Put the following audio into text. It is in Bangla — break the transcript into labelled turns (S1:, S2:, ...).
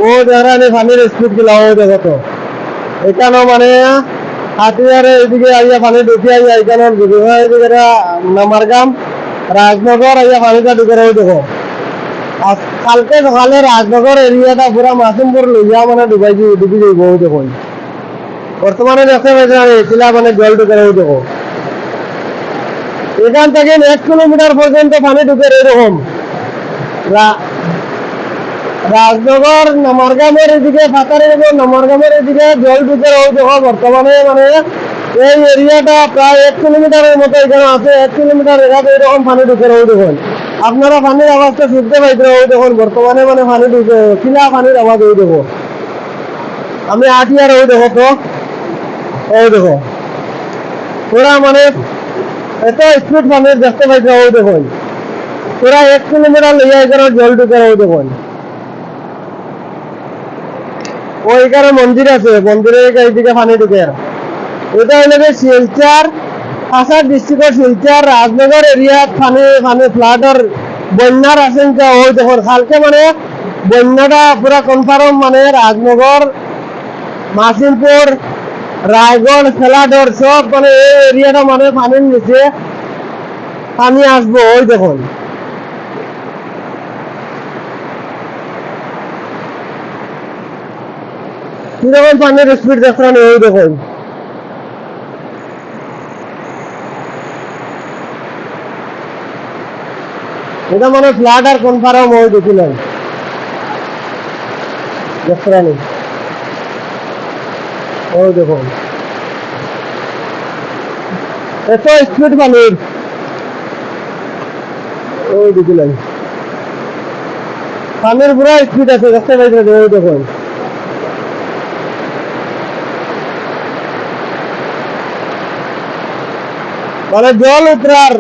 S1: ও যারা পানির স্পিড গুলা ও দেখো তো এখানেও মানে হাতিয়ারে এদিকে আইয়া পানি ঢুকে আইয়া এখানে এদিকে নামারগাম রাজনগর আইয়া পানিটা ঢুকে রয়ে দেখো কালকে সকালে রাজনগর এরিয়াটা পুরা মাসুমপুর লইয়া মানে ডুবি যাইব দেখো বর্তমানে দেখতে পাইছি এগুলা মানে জল ঢুকে রয়ে দেখো এখান থেকে 1 কিলোমিটার পর্যন্ত পানি ঢুকে এরকম রাজনগর নামারগামের এদিকে ফাতারের এবং নামারগামের এদিকে জল ঢুকে রয়ে দেখো বর্তমানে মানে এই এরিয়াটা প্রায় 1 কিলোমিটারের মতো এখানে আছে 1 কিলোমিটার এলাকা এরকম পানি ঢুকে রয়ে দেখুন আপনারা পানির আওয়াজটা শুনতে পাইতে রয়ে দেখুন বর্তমানে মানে পানি ঢুকে কিলা পানির আওয়াজ হয়ে দেখো আমি আটিয়া রয়ে দেখো তো ওই দেখো পুরা মানে এত স্পিড পানির দেখতে পাইতে রয়ে দেখুন পুরা 1 কিলোমিটার লইয়া এখানে জল ঢুকে রয়ে দেখুন ওইখানে মন্দির আছে মন্দিরের এইদিকে পানি ঢুকে এটা হলো শিলচর কাছাড় ডিস্ট্রিক্টের শিলচর রাজনগর এরিয়াত পানি ফ্লাডের বন্যার আশঙ্কা ওই দেখুন কালকে মানে বন্যাটা পুরা কনফার্ম মানে রাজনগর মাসিমপুর রায়গড় ফ্লাডর সব মানে এই এরিয়াটা মানে পানির নিচে পানি আসবো ওই দেখুন কিরকম পানির স্পিড দেখছেন ওই দেখুন এটা মানে ফ্লাড আর কনফার্ম হয়ে গেছিলেন দেখছেন ওই দেখুন এত স্পিড পানির ওই দেখলেন পানির পুরা স্পিড আছে দেখতে পাইছেন ওই দেখুন মানে জল উতরার